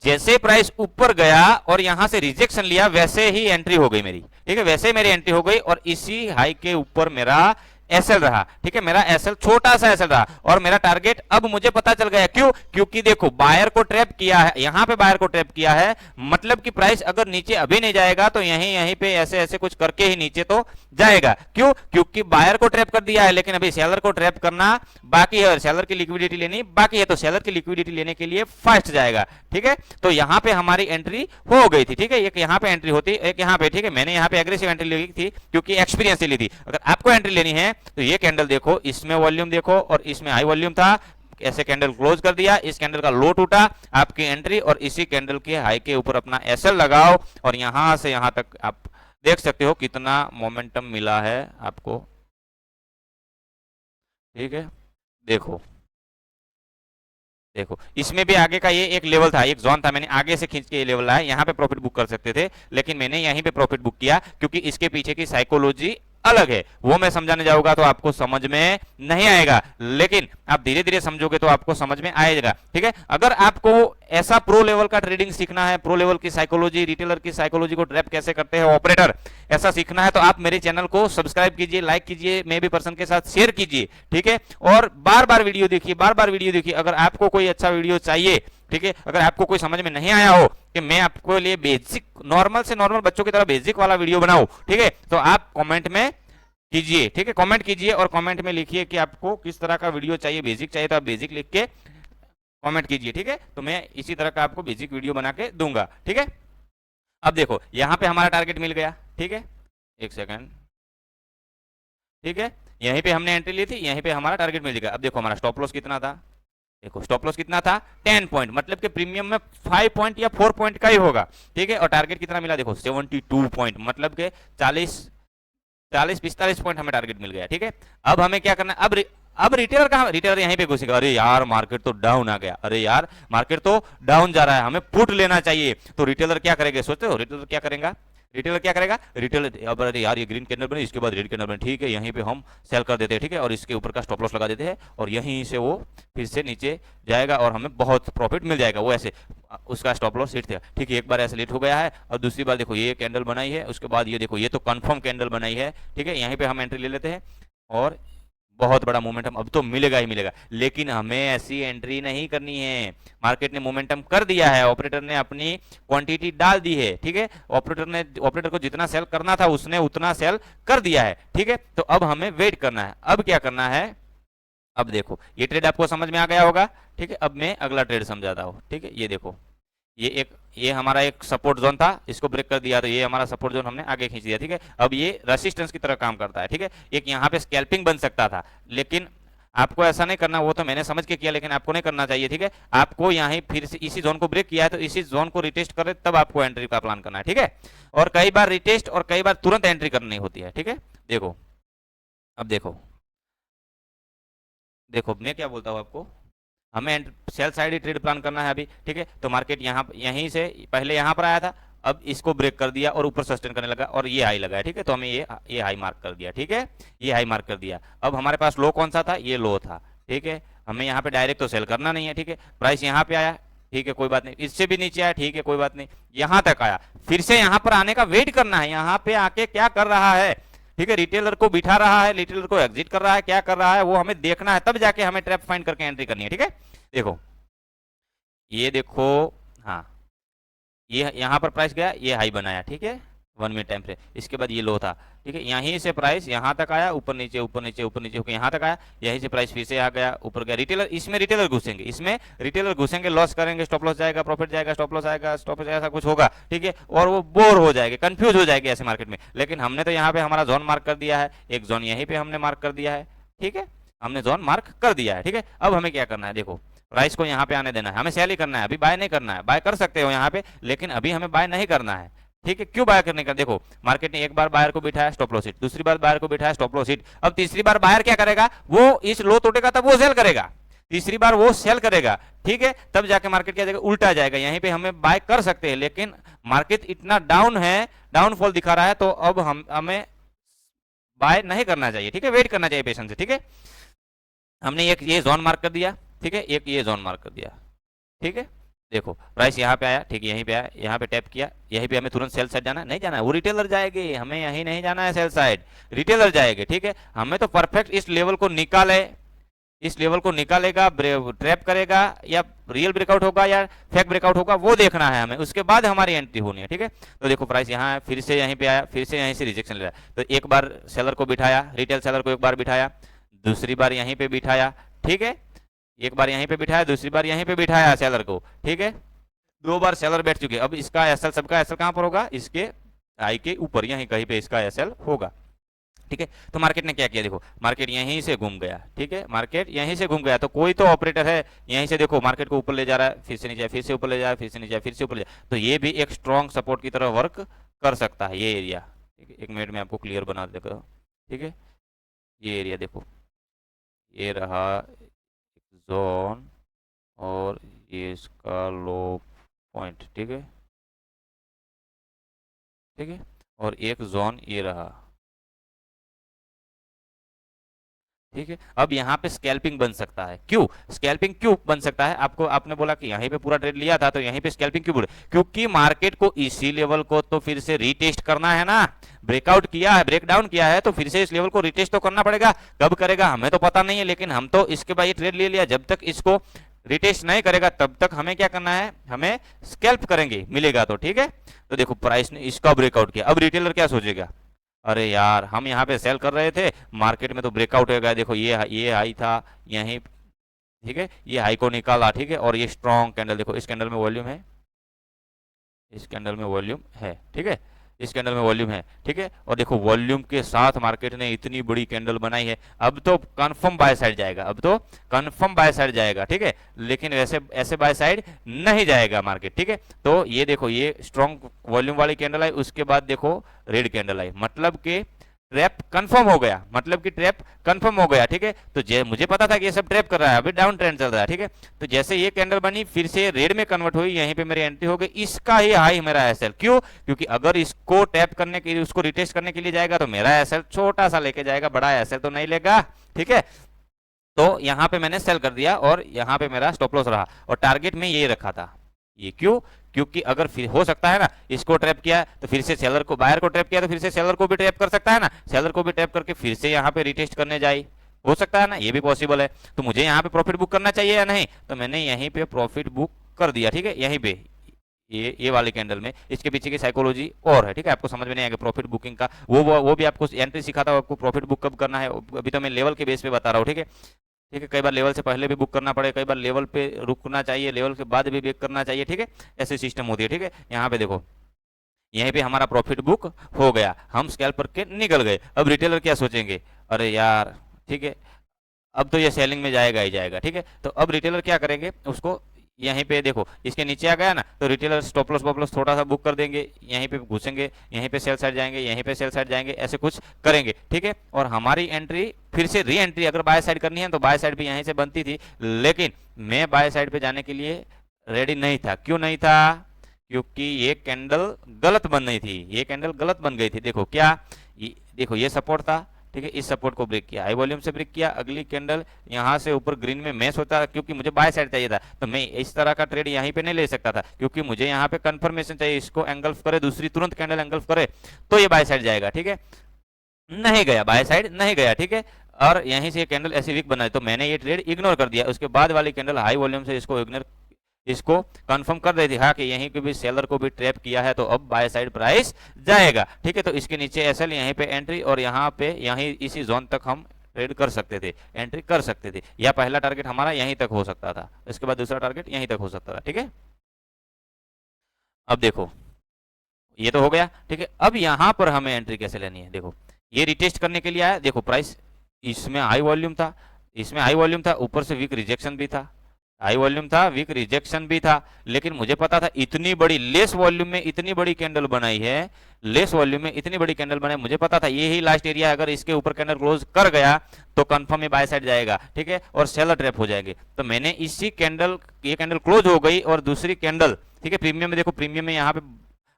जैसे प्राइस ऊपर गया और यहां से रिजेक्शन लिया, वैसे ही एंट्री हो गई मेरी। ठीक है, वैसे ही मेरी एंट्री हो गई और इसी हाई के ऊपर मेरा एसएल रहा। ठीक है, मेरा एसएल छोटा सा एसएल रहा और मेरा टारगेट अब मुझे पता चल गया। क्यों? क्योंकि देखो बायर को ट्रैप किया है, यहां पे बायर को ट्रैप किया है, मतलब कि प्राइस अगर नीचे अभी नहीं जाएगा तो यहीं पे ऐसे ऐसे कुछ करके ही नीचे तो जाएगा। क्यों? क्योंकि बायर को ट्रैप कर दिया है, लेकिन अभी सेलर को ट्रैप करना बाकी है, सेलर की लिक्विडिटी लेनी बाकी है, तो सेलर की लिक्विडिटी लेने के लिए फास्ट जाएगा। ठीक है, तो यहां पे हमारी एंट्री हो गई थी। ठीक है, एक यहां पे एंट्री होती, एक यहां पे। ठीक है, मैंने यहां पे एग्रेसिव एंट्री ली थी क्योंकि एक्सपीरियंस से ली थी। अगर आपको एंट्री लेनी है तो ये कैंडल देखो, इसमें वॉल्यूम देखो और इसमें हाई वॉल्यूम था, ऐसे कैंडल क्लोज कर दिया, इस कैंडल का लो टूटा, आपकी एंट्री, और इसी कैंडल के हाई के ऊपर अपना एसएल लगाओ और यहां से यहां तक आप देख सकते हो कितना मोमेंटम मिला है आपको। ठीक है, देखो देखो इसमें भी आगे का ये एक लेवल था, एक जोन था, मैंने आगे से खींच के ये लेवल लाया, यहाँ पे प्रॉफिट बुक कर सकते थे, लेकिन मैंने यहीं पे प्रॉफिट बुक किया क्योंकि इसके पीछे की साइकोलॉजी अलग है, वो मैं समझाने जाऊंगा तो आपको समझ में नहीं आएगा, लेकिन आप धीरे धीरे समझोगे तो आपको समझ में आएगा। ठीक है, अगर आपको ऐसा प्रो लेवल का ट्रेडिंग सीखना है, प्रो लेवल की साइकोलॉजी, रिटेलर की साइकोलॉजी को ट्रैप कैसे करते हैं ऑपरेटर, ऐसा सीखना है तो आप मेरे चैनल को सब्सक्राइब कीजिए, लाइक कीजिए, मे भी पर्सन के साथ शेयर कीजिए। ठीक है, और बार बार वीडियो देखिए, बार बार वीडियो देखिए। अगर आपको कोई अच्छा वीडियो चाहिए, ठीक है, अगर आपको कोई समझ में नहीं आया हो कि मैं आपको लिए बेसिक नॉर्मल से नॉर्मल बच्चों की तरह बेसिक वाला वीडियो बनाऊं, ठीक है, तो आप कमेंट में कीजिए। ठीक है, कमेंट कीजिए और कमेंट में लिखिए कि आपको किस तरह का वीडियो चाहिए, बेसिक चाहिए तो आप बेसिक लिख के कमेंट कीजिए। ठीक है, तो मैं इसी तरह का आपको बेसिक वीडियो बना के दूंगा। ठीक है, अब देखो यहां पे हमारा टारगेट मिल गया। ठीक है, एक सेकंड। ठीक है, यहीं पे हमने एंट्री ली थी, यहीं पे हमारा टारगेट मिल गया। अब देखो हमारा स्टॉप लॉस कितना था, देखो स्टॉप लॉस कितना था 10 पॉइंट, मतलब कि प्रीमियम में 5 पॉइंट या 4 पॉइंट का ही होगा। ठीक है, और टारगेट कितना मिला, देखो 72 पॉइंट, मतलब कि 40-45 पॉइंट हमें टारगेट मिल गया। ठीक है, अब हमें क्या करना है, अब रिटेलर कहां, रिटेलर यहीं पे घुसेगा, अरे यार मार्केट तो डाउन आ गया, अरे यार मार्केट तो डाउन जा रहा है, हमें पुट लेना चाहिए। तो रिटेलर क्या करेगा, सोचते हो रिटेलर क्या करेगा, रिटेलर क्या करेगा, रिटेलर अब अरे यार ये ग्रीन कैंडल बनी, इसके बाद रेड कैंडल बनी, ठीक है, यहीं पे हम सेल कर देते हैं। ठीक है, और इसके ऊपर का स्टॉप लॉस लगा देते हैं और यहीं से वो फिर से नीचे जाएगा और हमें बहुत प्रॉफिट मिल जाएगा। वो ऐसे उसका स्टॉप लॉस हिट थे। ठीक है, एक बार ऐसे लेट हो गया है और दूसरी बार देखो ये कैंडल बनाई है, उसके बाद ये देखो ये तो कंफर्म कैंडल बनाई है। ठीक है, यहीं पे हम एंट्री ले लेते हैं और बहुत बड़ा मोमेंटम अब तो मिलेगा ही मिलेगा, लेकिन हमें ऐसी एंट्री नहीं करनी है। मार्केट ने मोमेंटम कर दिया है, ऑपरेटर ने अपनी क्वांटिटी डाल दी है। ठीक है, ऑपरेटर को जितना सेल करना था उसने उतना सेल कर दिया है। ठीक है, तो अब हमें वेट करना है। अब क्या करना है, अब देखो ये ट्रेड आपको समझ में आ गया होगा। ठीक है, अब मैं अगला ट्रेड समझाता हूँ। ठीक है, ये देखो ये हमारा एक सपोर्ट जोन था, इसको ब्रेक कर दिया तो ये हमारा सपोर्ट जोन हमने आगे खींच दिया। ठीक है, अब ये रेसिस्टेंस की तरह काम करता है। ठीक है, एक यहाँ पे स्कैल्पिंग बन सकता था, लेकिन आपको ऐसा नहीं करना, वो तो मैंने समझ के किया, लेकिन आपको नहीं करना चाहिए। ठीक है, आपको यहाँ फिर से इसी जोन को ब्रेक किया है तो इसी जोन को रिटेस्ट करे तब आपको एंट्री का प्लान करना है। ठीक है, और कई बार रिटेस्ट और कई बार तुरंत एंट्री करनी होती है। ठीक है, देखो अब देखो मैं क्या बोलता हूँ आपको, हमें सेल साइड ही ट्रेड प्लान करना है अभी। ठीक है, तो मार्केट यहीं से पहले यहाँ पर आया था, अब इसको ब्रेक कर दिया और ऊपर सस्टेन करने लगा और ये हाई लगा है। ठीक है, तो हमें ये हाई मार्क कर दिया। ठीक है, ये हाई मार्क कर दिया। अब हमारे पास लो कौन सा था, ये लो था। ठीक है, हमें यहाँ पे डायरेक्ट तो सेल करना नहीं है। ठीक है, प्राइस यहाँ पे आया, ठीक है कोई बात नहीं, इससे भी नीचे आया, ठीक है कोई बात नहीं, यहाँ तक आया, फिर से यहाँ पर आने का वेट करना है। यहाँ पे आके क्या कर रहा है, ठीक है, रिटेलर को बिठा रहा है, रिटेलर को एग्जिट कर रहा है, क्या कर रहा है वो हमें देखना है, तब जाके हमें ट्रैप फाइंड करके एंट्री करनी है। ठीक है, देखो ये देखो, हाँ ये यहाँ पर प्राइस गया, ये हाई बनाया। ठीक है, 1 मिनट टाइम फ्रेम, इसके बाद ये लो था। ठीक है, यहीं से प्राइस यहाँ तक आया, ऊपर नीचे ऊपर नीचे ऊपर नीचे होकर यहाँ तक आया, यहीं से प्राइस फिर से आ गया, ऊपर गया। रिटेलर इसमें रिटेलर घुसेंगे, लॉस करेंगे, स्टॉप लॉस जाएगा, प्रॉफिट जाएगा, स्टॉप लॉस आएगा, स्टॉप लॉस ऐसा कुछ होगा। ठीक है, और वो बोर हो जाएगा, कंफ्यूज हो जाएगी ऐसे मार्केट में। लेकिन हमने तो यहाँ पे हमारा जोन मार्क कर दिया है, एक जोन यहीं पे हमने मार्क कर दिया है। ठीक है, हमने जोन मार्क कर दिया है, ठीक है। अब हमें क्या करना है, देखो प्राइस को यहाँ पे आने देना है, हमें सेल ही करना है, अभी बाय नहीं करना है। बाय कर सकते हो यहाँ पे, लेकिन अभी हमें बाय नहीं करना है, ठीक है। क्यों बाय करने का, देखो मार्केट ने एक बार बायर को बिठाया स्टॉप लॉस हिट, दूसरी बार बायर को बिठाया स्टॉप लॉस हिट, अब तीसरी बार बायर क्या करेगा, वो इस लो तोड़ेगा तब वो सेल करेगा, तीसरी बार वो सेल करेगा, ठीक है। तब जाके मार्केट क्या जाएगा, उल्टा जाएगा। यहीं पे हमें बाय कर सकते हैं, लेकिन मार्केट इतना डाउन है, डाउनफॉल दिखा रहा है, तो अब हमें बाय नहीं करना चाहिए, ठीक है, वेट करना चाहिए पेशेंस से, ठीक है। हमने एक ये जोन मार्क कर दिया, ठीक है, एक ये जोन मार्क कर दिया, ठीक है। देखो प्राइस यहाँ पे आया, ठीक है, यहीं पे आया, यहाँ पे टैप किया, यहीं पे हमें तुरंत सेल साइड जाना है, नहीं जाना है, वो रिटेलर जाएगी, हमें यहीं नहीं जाना है सेल साइड, रिटेलर जाएगी, ठीक है। हमें तो परफेक्ट इस लेवल को निकाले, इस लेवल को निकालेगा, ट्रैप करेगा, या रियल ब्रेकआउट होगा या फेक ब्रेकआउट होगा, वो देखना है हमें, उसके बाद हमारी एंट्री होनी है, ठीक है। तो देखो प्राइस यहाँ है, फिर से यहीं पे आया, फिर से यहीं से रिजेक्शन ले रहा है, तो एक बार सेलर को बिठाया, रिटेल सेलर को एक बार बिठाया, दूसरी बार यहीं पे बिठाया, ठीक है, एक बार यहीं पे बिठाया, दूसरी बार यहीं पे बिठाया सेलर को, ठीक है। दो बार सेलर बैठ चुके, अब इसका एसएल, सबका एसएल कहां पर होगा, इसके आई के ऊपर, यहीं कहीं पे इसका एसएल होगा, ठीक है। तो मार्केट ने क्या किया, देखो मार्केट यहीं से घूम गया, ठीक है, मार्केट यहीं से घूम गया, तो कोई तो ऑपरेटर है यहीं से, देखो मार्केट को ऊपर ले जा रहा है, फिर से नीचे, फिर से ऊपर ले जा रहा है, फिर से नीचे, फिर से ऊपर ले जा, तो ये भी एक स्ट्रॉन्ग सपोर्ट की तरह वर्क कर सकता है, ये एरिया, ठीक है। एक मिनट में आपको क्लियर बना देगा, ठीक है। ये एरिया देखो, ये रहा जोन, और ये इसका लो पॉइंट, ठीक है, ठीक है, और एक जोन ये रहा, ठीक है। अब यहाँ पे स्कैल्पिंग बन सकता है, क्यों स्कैल्पिंग क्यों बन सकता है, आपको आपने बोला कि यहीं पे पूरा ट्रेड लिया था, तो यहीं पे स्कैल्पिंग क्यों बोले, क्योंकि मार्केट को इसी लेवल को तो फिर से रीटेस्ट करना है ना, ब्रेकआउट किया है, ब्रेकडाउन किया है, तो फिर से इस लेवल को रीटेस्ट तो करना पड़ेगा। कब करेगा हमें तो पता नहीं है, लेकिन हम तो इसके बाद ये ट्रेड ले लिया, जब तक इसको रिटेस्ट नहीं करेगा तब तक हमें क्या करना है, हमें स्कैल्प करेंगे, मिलेगा तो, ठीक है। तो देखो प्राइस ने इसका ब्रेकआउट किया, अब रिटेलर क्या सोचेगा, अरे यार हम यहाँ पे सेल कर रहे थे, मार्केट में तो ब्रेकआउट हो गया, देखो ये हाई था यहीं, ठीक है, ये हाई को निकाला, ठीक है, और ये स्ट्रॉन्ग कैंडल, देखो इस कैंडल में वॉल्यूम है, इस कैंडल में वॉल्यूम है, ठीक है, इस कैंडल में वॉल्यूम है, ठीक है, और देखो वॉल्यूम के साथ मार्केट ने इतनी बड़ी कैंडल बनाई है, अब तो कंफर्म बाय साइड जाएगा, अब तो कंफर्म बाय साइड जाएगा, ठीक है, लेकिन वैसे ऐसे बाय साइड नहीं जाएगा मार्केट, ठीक है। तो ये देखो ये स्ट्रॉन्ग वॉल्यूम वाली कैंडल आई, उसके बाद देखो रेड कैंडल आई, मतलब कि ट्रैप कंफर्म हो गया, मतलब कि ट्रैप कंफर्म हो गया, ठीक है। तो मुझे पता था कि ये सब ट्रैप कर रहा है, अभी डाउन ट्रेंड चल रहा है, ठीक है। तो जैसे ये कैंडल बनी, फिर से रेड में कन्वर्ट हुई, यहीं पे मेरी एंट्री हो गई, इसका ही हाई मेरा एसएल, क्यों, क्योंकि अगर इसको टैप करने के लिए, उसको रिटेस्ट करने के लिए जाएगा, तो मेरा एसएल छोटा सा लेके जाएगा, बड़ा एसएल तो नहीं लेगा, ठीक है। तो यहाँ पे मैंने सेल कर दिया, और यहाँ पे मेरा स्टॉप लॉस रहा, और टारगेट में ये रखा था, ये क्यों, क्योंकि अगर फिर हो सकता है ना, इसको ट्रैप किया तो फिर से सेलर को, बायर को ट्रैप किया तो फिर से सेलर को भी ट्रैप कर सकता है ना, सेलर को भी ट्रैप करके फिर से यहाँ पे रिटेस्ट करने जाए, हो सकता है ना, ये भी पॉसिबल है। तो मुझे यहाँ पे प्रॉफिट बुक करना चाहिए या नहीं, तो मैंने यहीं पे प्रॉफिट बुक कर दिया, ठीक है, यहीं पे ये वाले कैंडल में, इसके पीछे की साइकोलॉजी और है, ठीक है, आपको समझ में नहीं आएगा प्रॉफिट बुकिंग का, वो भी आपको एंट्री सिखाता हूँ, आपको प्रॉफिट बुक कब करना है, अभी तो मैं लेवल के बेस पे बता रहा हूँ, ठीक है, ठीक है। कई बार लेवल से पहले भी बुक करना पड़े, कई बार लेवल पे रुकना चाहिए, लेवल के बाद भी ब्रेक करना चाहिए, ठीक है, ऐसे सिस्टम होती है, ठीक है। यहाँ पे देखो यहीं पे हमारा प्रॉफिट बुक हो गया, हम स्कैल्प करके निकल गए, अब रिटेलर क्या सोचेंगे, अरे यार, ठीक है, अब तो ये सेलिंग में जाएगा ही जाएगा, ठीक है। तो अब रिटेलर क्या करेंगे, उसको यहीं पे देखो इसके नीचे आ गया ना, तो रिटेलर स्टॉप लॉस वॉप लॉस थोड़ा सा बुक कर देंगे, यहीं पे घुसेंगे, यहीं पे सेल साइड जाएंगे, यहीं पे सेल साइड जाएंगे, ऐसे कुछ करेंगे, ठीक है। और हमारी एंट्री फिर से री एंट्री अगर बाय साइड करनी है, तो बाय साइड भी यहीं से बनती थी, लेकिन मैं बाय साइड पे जाने के लिए रेडी नहीं था, क्यों नहीं था, क्योंकि ये कैंडल गलत बन रही थी, ये कैंडल गलत बन गई थी, देखो क्या, देखो ये सपोर्ट था, ठीक है, इस सपोर्ट को ब्रेक किया, हाई वॉल्यूम से ब्रेक किया, अगली कैंडल यहाँ से ऊपर ग्रीन में मैं सोचा, क्योंकि मुझे बाय साइड चाहिए था, तो मैं इस तरह का ट्रेड यहीं पे नहीं ले सकता था, क्योंकि मुझे यहाँ पे कंफर्मेशन चाहिए, इसको एंगल्फ करे, दूसरी तुरंत कैंडल एंगल्फ करे, तो ये बाय साइड जाएगा, ठीक है, नहीं गया बाय साइड, नहीं गया, ठीक है। और यहीं से ये कैंडल ऐसी वीक बनाई, तो मैंने ये ट्रेड इग्नोर कर दिया, उसके बाद वाली कैंडल हाई वॉल्यूम से इसको इग्नोर, इसको कंफर्म कर रही थी, हाँ कि यहीं पे भी सेलर को भी ट्रैप किया है, तो अब बाय साइड प्राइस जाएगा, ठीक है। तो इसके नीचे एसएल, यहीं पे एंट्री, और यहाँ पे यहीं इसी जोन तक हम ट्रेड कर सकते थे, एंट्री कर सकते थे, या पहला टारगेट हमारा यहीं तक हो सकता था, इसके बाद दूसरा टारगेट यहीं तक हो सकता था, ठीक है। अब देखो ये तो हो गया, ठीक है। अब यहाँ पर हमें एंट्री कैसे लेनी है, देखो ये रिटेस्ट करने के लिए आया, देखो प्राइस इसमें हाई वॉल्यूम था, इसमें हाई वॉल्यूम था, ऊपर से वीक रिजेक्शन भी था, हाई वॉल्यूम था, वीक रिजेक्शन भी था, लेकिन मुझे पता था इतनी बड़ी लेस वॉल्यूम में इतनी बड़ी कैंडल बनाई है, लेस वॉल्यूम में इतनी बड़ी कैंडल बनाई, मुझे पता था ये ही लास्ट एरिया, अगर इसके ऊपर कैंडल क्लोज कर गया तो कंफर्म ये बाय साइड जाएगा, ठीक है, और सेलर ट्रैप हो जाएगी। तो मैंने इसी कैंडल, ये कैंडल क्लोज हो गई और दूसरी कैंडल, ठीक है, प्रीमियम में देखो, प्रीमियम में यहाँ पे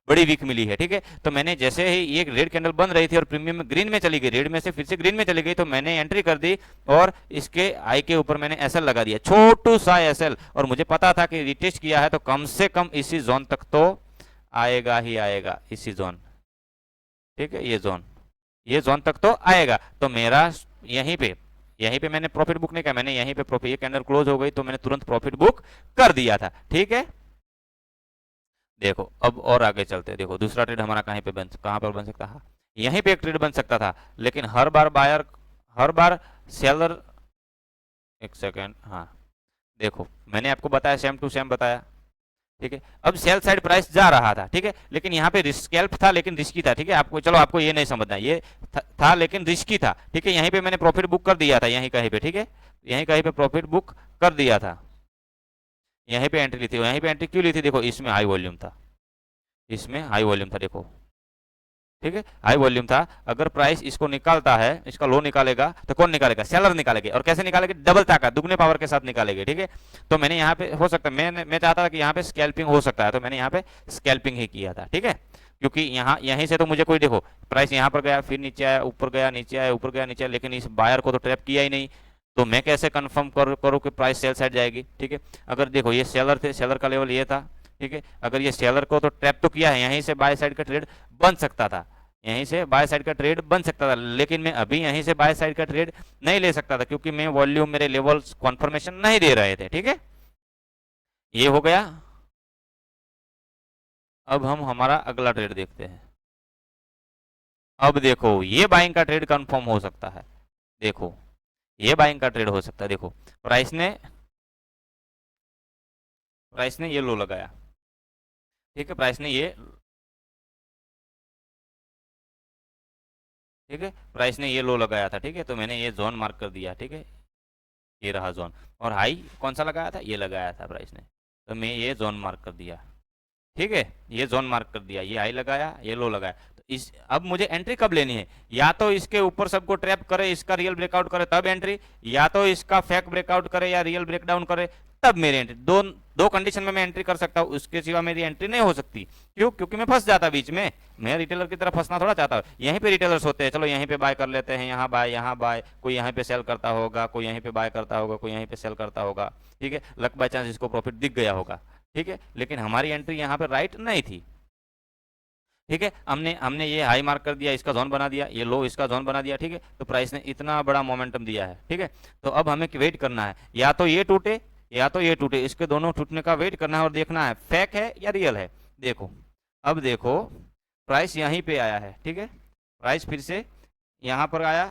बड़ी वीक मिली है, ठीक है, तो मैंने जैसे ही ये रेड कैंडल बन रही थी और प्रीमियम में ग्रीन में चली गई, रेड में से फिर से ग्रीन में चली गई, तो मैंने एंट्री कर दी और इसके आई के ऊपर मैंने एसएल लगा दिया, छोटू सा एसएल, और मुझे पता था कि रिटेस्ट किया है तो कम से कम इसी जोन तक तो आएगा ही आएगा, इसी जोन, ठीक है, ये जोन तक तो आएगा। तो मेरा यहीं पे मैंने प्रॉफिट बुक नहीं किया, मैंने यहीं पे प्रॉफिट, ये कैंडल क्लोज हो गई तो मैंने तुरंत प्रॉफिट बुक कर दिया था, ठीक है। देखो अब और आगे चलते हैं, देखो दूसरा ट्रेड हमारा कहाँ पर बन सकता है, यहीं पे एक ट्रेड बन सकता था, लेकिन हर बार सेलर, एक सेकेंड, हाँ देखो मैंने आपको बताया, सेम टू सेम बताया, ठीक है। अब सेल साइड प्राइस जा रहा था, ठीक है, लेकिन यहाँ पे स्कैल्प था लेकिन रिस्की था, ठीक है, आपको चलो आपको ये नहीं समझना, ये था लेकिन रिस्की था, ठीक है, यहीं पे मैंने प्रॉफिट बुक कर दिया था, यहीं कहीं पे, ठीक है, यहीं कहीं पे प्रॉफिट बुक कर दिया था, यहीं पे एंट्री ली थी, यहीं पे एंट्री क्यों ली थी, देखो इसमें हाई वॉल्यूम था, इसमें हाई वॉल्यूम था, देखो, ठीक है, हाई वॉल्यूम था, अगर प्राइस इसको निकालता है, इसका लो निकालेगा तो कौन निकालेगा, सेलर निकालेंगे, और कैसे निकालेंगे, डबल ताकत, दुगने पावर के साथ निकालेंगे, ठीक है। तो मैंने यहाँ पे हो सकता है, मैं चाहता था कि यहाँ पे स्कैल्पिंग हो सकता है, तो मैंने यहाँ पे स्कैल्पिंग ही किया था, ठीक है, क्योंकि यहाँ यहीं से तो मुझे कोई, देखो प्राइस यहाँ पर गया, फिर नीचे आया, ऊपर गया, नीचे आया, ऊपर गया, नीचे आया, लेकिन इस बायर को तो ट्रैप किया ही नहीं, तो मैं कैसे कंफर्म करूँ कि प्राइस सेल साइड जाएगी, ठीक है। अगर देखो ये सेलर थे, सेलर का लेवल ये था, ठीक है, अगर ये सेलर को तो ट्रैप तो किया है, यहीं से बाय साइड का ट्रेड बन सकता था, यहीं से बाय साइड का ट्रेड बन सकता था, लेकिन मैं अभी यहीं से बाय साइड का ट्रेड नहीं ले सकता था, क्योंकि मैं वॉल्यूम, मेरे लेवल्स कॉन्फर्मेशन नहीं दे रहे थे, ठीक है, ये हो गया। अब हम हमारा अगला ट्रेड देखते हैं। अब देखो ये बाइंग का ट्रेड कंफर्म हो सकता है, देखो ये बाइंग का ट्रेड हो सकता है, देखो प्राइस ने ये लो लगाया, ठीक है, प्राइस ने ये, ठीक है, प्राइस ने ये लो लगाया था, ठीक है, तो मैंने ये जोन मार्क कर दिया, ठीक है, ये रहा जोन, और हाई कौन सा लगाया था, ये लगाया था प्राइस ने, तो मैं ये जोन मार्क कर दिया, ठीक है, ये जोन मार्क कर दिया, ये हाई लगाया, ये लो लगाया, तो इस, अब मुझे एंट्री कब लेनी है, या तो इसके ऊपर सबको ट्रैप करे, इसका रियल ब्रेकआउट करे तब एंट्री, या तो इसका फेक ब्रेकआउट करे या रियल ब्रेकडाउन करे तब मेरी एंट्री, दो दो कंडीशन में मैं एंट्री कर सकता हूँ, उसके सिवा मेरी एंट्री नहीं हो सकती, क्यों, क्योंकि मैं फंस जाता बीच में, मैं रिटेलर की तरफ फंसना थोड़ा चाहता हूँ, यहीं पे रिटेलर्स होते हैं, चलो यहीं पे बाय कर लेते हैं, यहाँ बाय, कोई यहाँ पे सेल करता होगा, कोई यहीं पे बाय करता होगा, कोई यहीं पे सेल करता होगा, ठीक है, लक बाय चांस इसको प्रॉफिट दिख गया होगा, ठीक है, लेकिन हमारी एंट्री यहाँ पे राइट नहीं थी, ठीक है, हमने हमने ये हाई मार्क कर दिया, इसका जोन बना दिया, ये लो इसका जोन बना दिया, ठीक है, तो प्राइस ने इतना बड़ा मोमेंटम दिया है, ठीक है, तो अब हमें वेट करना है, या तो ये टूटे या तो ये टूटे, इसके दोनों टूटने का वेट करना है और देखना है फेक है या रियल है। देखो अब देखो प्राइस यहीं पे आया है, ठीक है, प्राइस फिर से यहाँ पर आया,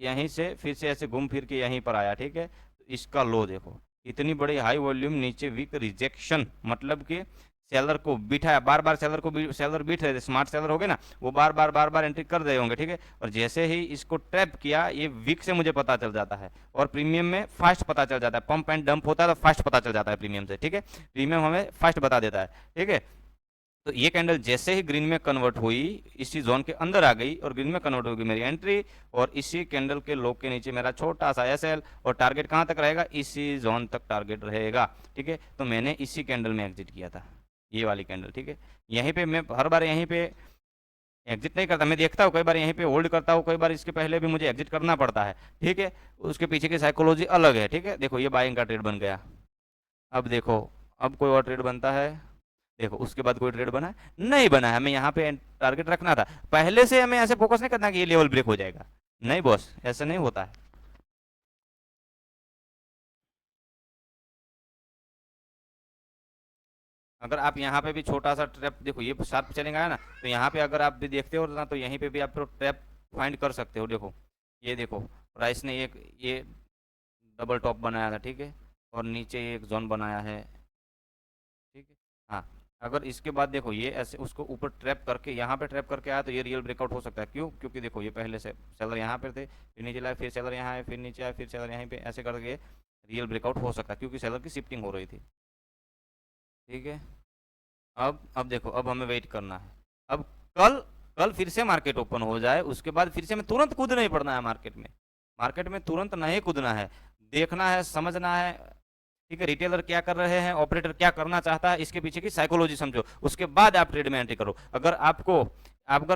यहीं से फिर से ऐसे घूम फिर के यहीं पर आया, ठीक है, इसका लो देखो, इतनी बड़ी हाई वॉल्यूम, नीचे वीक रिजेक्शन, मतलब कि सेलर को बिठाया, बार बार सेलर बीट रहे थे, स्मार्ट सेलर हो गए ना, वो बार बार एंट्री कर रहे होंगे, ठीक है, और जैसे ही इसको ट्रैप किया, ये वीक से मुझे पता चल जाता है, और प्रीमियम में फास्ट पता चल जाता है, पंप एंड डंप होता है तो फास्ट पता चल जाता है प्रीमियम से, ठीक है, प्रीमियम हमें फास्ट बता देता है, ठीक है। तो ये कैंडल जैसे ही ग्रीन में कन्वर्ट हुई, इसी जोन के अंदर आ गई और ग्रीन में कन्वर्ट होगी मेरी एंट्री, और इसी कैंडल के लो के नीचे मेरा छोटा सा एसएल, और टारगेट कहाँ तक रहेगा, इसी जोन तक टारगेट रहेगा, ठीक है, तो मैंने इसी कैंडल में एग्जिट किया था, ये वाली कैंडल, ठीक है, यहीं पे मैं हर बार यहीं पे एग्जिट नहीं करता, मैं देखता हूँ, कई बार यहीं पे होल्ड करता हूँ, कई बार इसके पहले भी मुझे एग्जिट करना पड़ता है, ठीक है, उसके पीछे की साइकोलॉजी अलग है, ठीक है, देखो ये बाइंग का ट्रेड बन गया, अब देखो अब कोई और ट्रेड बनता है, देखो उसके बाद कोई ट्रेड बना है, नहीं बना है, हमें यहाँ पे टारगेट रखना था, पहले से हमें ऐसे फोकस नहीं करना कि ये लेवल ब्रेक हो जाएगा, नहीं बॉस, ऐसा नहीं होता है। अगर आप यहाँ पे भी छोटा सा ट्रैप, देखो ये शार्प चलेंगे आया ना, तो यहाँ पे अगर आप भी देखते हो ना, तो यहीं पे भी आप ट्रैप फाइंड कर सकते हो, देखो ये देखो प्राइस ने एक ये डबल टॉप बनाया था, ठीक है, और नीचे एक जोन बनाया है, ठीक है, हाँ, अगर इसके बाद देखो ये ऐसे उसको ऊपर ट्रैप करके यहाँ पे ट्रैप करके आया तो ये रियल ब्रेकआउट हो सकता है। क्यों? क्योंकि देखो ये पहले से सेलर यहाँ पे थे, फिर नीचे लाए, फिर सेलर यहाँ आए, फिर नीचे आए, फिर सेलर यहीं पे, ऐसे करके रियल ब्रेकआउट हो सकता है क्योंकि सेलर की शिफ्टिंग हो रही थी। ठीक है, अब देखो, अब हमें वेट करना है। अब कल कल फिर से मार्केट ओपन हो जाए, उसके बाद फिर से हमें तुरंत कूद नहीं पड़ना है मार्केट में। मार्केट में तुरंत नहीं कूदना है, देखना है, समझना है। ठीक है, रिटेलर क्या कर रहे हैं, ऑपरेटर क्या करना चाहता है, इसके पीछे की साइकोलॉजी समझो, उसके बाद आप ट्रेड में एंट्री करो। अगर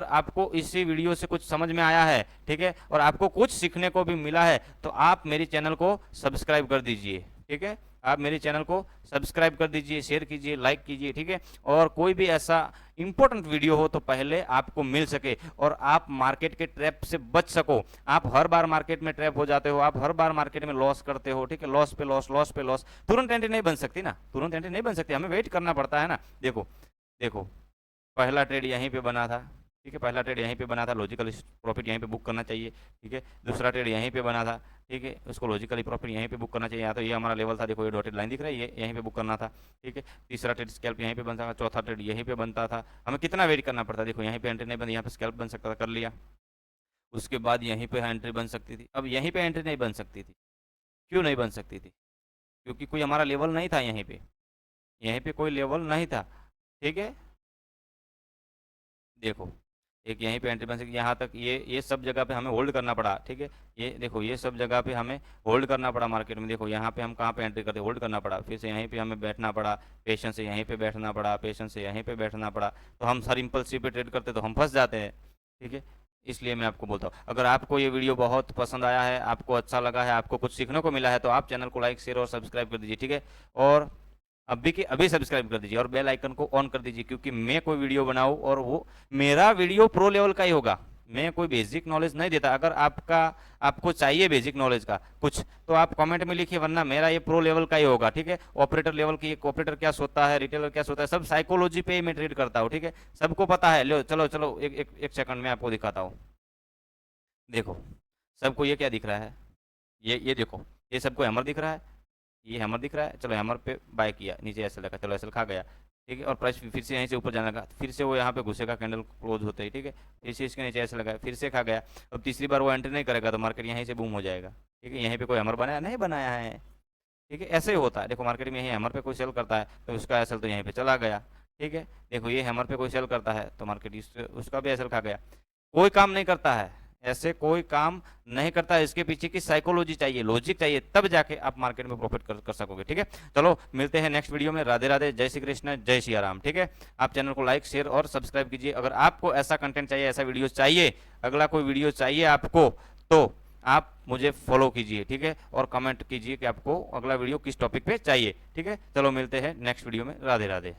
आपको इसी वीडियो से कुछ समझ में आया है, ठीक है, और आपको कुछ सीखने को भी मिला है, तो आप मेरी चैनल को सब्सक्राइब कर दीजिए। ठीक है, आप मेरे चैनल को सब्सक्राइब कर दीजिए, शेयर कीजिए, लाइक कीजिए। ठीक है, और कोई भी ऐसा इंपॉर्टेंट वीडियो हो तो पहले आपको मिल सके और आप मार्केट के ट्रैप से बच सको। आप हर बार मार्केट में ट्रैप हो जाते हो, आप हर बार मार्केट में लॉस करते हो। ठीक है, लॉस पे लॉस, लॉस पे लॉस, तुरंत एंट्री नहीं बन सकती ना, तुरंत एंट्री नहीं बन सकती, हमें वेट करना पड़ता है ना। देखो देखो, पहला ट्रेड यहीं पे बना था। ठीक है, पहला ट्रेड यहीं पे बना था, लॉजिकल प्रॉफिट यहीं पे बुक करना चाहिए। ठीक है, दूसरा ट्रेड यहीं पे बना था। ठीक है, उसको लॉजिकली प्रॉफिट यहीं पे बुक करना चाहिए। या तो ये हमारा लेवल था, देखो ये डॉटेड लाइन दिख रहा है, ये यहीं पे बुक करना था। ठीक है, तीसरा ट्रेड स्कैल्प यहीं पे बनता था, चौथा ट्रेड यहीं पे बनता था। हमें कितना वेट करना पड़ता, देखो यहीं पे एंट्री नहीं बनी, यहाँ पे स्कैल्प बन सकता था, कर लिया। उसके बाद यहीं पे एंट्री बन सकती थी, अब यहीं पे एंट्री नहीं बन सकती थी। क्यों नहीं बन सकती थी? क्योंकि कोई हमारा लेवल नहीं था यहीं पे, यहीं पे कोई लेवल नहीं था। ठीक है, देखो एक यहीं पे एंट्री बन सकती, यहाँ तक ये सब जगह पे हमें होल्ड करना पड़ा। ठीक है, ये देखो ये सब जगह पे हमें होल्ड करना पड़ा मार्केट में। देखो यहाँ पे हम कहाँ पे एंट्री करते, होल्ड करना पड़ा, फिर से यहीं पे हमें बैठना पड़ा, पेशेंस से यहीं पे बैठना पड़ा, पेशेंस से यहीं पे बैठना पड़ा। तो हम हर इम्पल्सिव पे ट्रेड करते तो हम फंस जाते हैं। ठीक है, इसलिए मैं आपको बोलता हूँ, अगर आपको ये वीडियो बहुत पसंद आया है, आपको अच्छा लगा है, आपको कुछ सीखने को मिला है, तो आप चैनल को लाइक, शेयर और सब्सक्राइब कर दीजिए। ठीक है, और अभी के अभी सब्सक्राइब कर दीजिए और बेल आइकन को ऑन कर दीजिए, क्योंकि मैं कोई वीडियो बनाऊं और वो मेरा वीडियो प्रो लेवल का ही होगा। मैं कोई बेसिक नॉलेज नहीं देता। अगर आपको चाहिए बेसिक नॉलेज का कुछ, तो आप कमेंट में लिखिए, वरना मेरा ये प्रो लेवल का ही होगा। ठीक है, ऑपरेटर लेवल की, ऑपरेटर क्या सोता है, रिटेलर क्या सोता है, सब साइकोलॉजी पे ही मैं ट्रेड करता हूँ। ठीक है, सबको पता है। लो चलो चलो, एक सेकंड में आपको दिखाता हूँ। देखो, सबको ये क्या दिख रहा है, ये देखो, ये सबको हैमर दिख रहा है, ये हैमर दिख रहा है। चलो हैमर पे बाय किया, नीचे ऐसे लगा, चलो ऐसे खा गया। ठीक है, और प्राइस फिर से यहीं से ऊपर जाने लगा, फिर से वो यहाँ पे घुसेगा, कैंडल क्लोज होते ही। ठीक है, फिर से इसके नीचे ऐसे लगा, फिर से खा गया। अब तीसरी बार वो एंट्री नहीं करेगा तो मार्केट यहीं से बूम हो जाएगा। ठीक है, यहीं पे कोई हैमर बनाया नहीं, बनाया है। ठीक है, ऐसे ही होता है। देखो मार्केट में यहीं हैमर पे कोई सेल करता है तो उसका एसएल तो यहीं पे चला गया। ठीक है, देखो ये हैमर पे कोई सेल करता है तो मार्केट उसका भी एसएल खा गया। कोई काम नहीं करता है, ऐसे कोई काम नहीं करता है। इसके पीछे की साइकोलॉजी चाहिए, लॉजिक चाहिए, तब जाके आप मार्केट में प्रॉफिट कर सकोगे। ठीक है, चलो मिलते हैं नेक्स्ट वीडियो में। राधे राधे, जय श्री कृष्ण, जय सिया राम। ठीक है, आप चैनल को लाइक, शेयर और सब्सक्राइब कीजिए। अगर आपको ऐसा कंटेंट चाहिए, ऐसा वीडियो चाहिए, अगला कोई वीडियो चाहिए आपको, तो आप मुझे फॉलो कीजिए। ठीक है, और कमेंट कीजिए कि आपको अगला वीडियो किस टॉपिक पे चाहिए। ठीक है, चलो मिलते हैं नेक्स्ट वीडियो में। राधे राधे।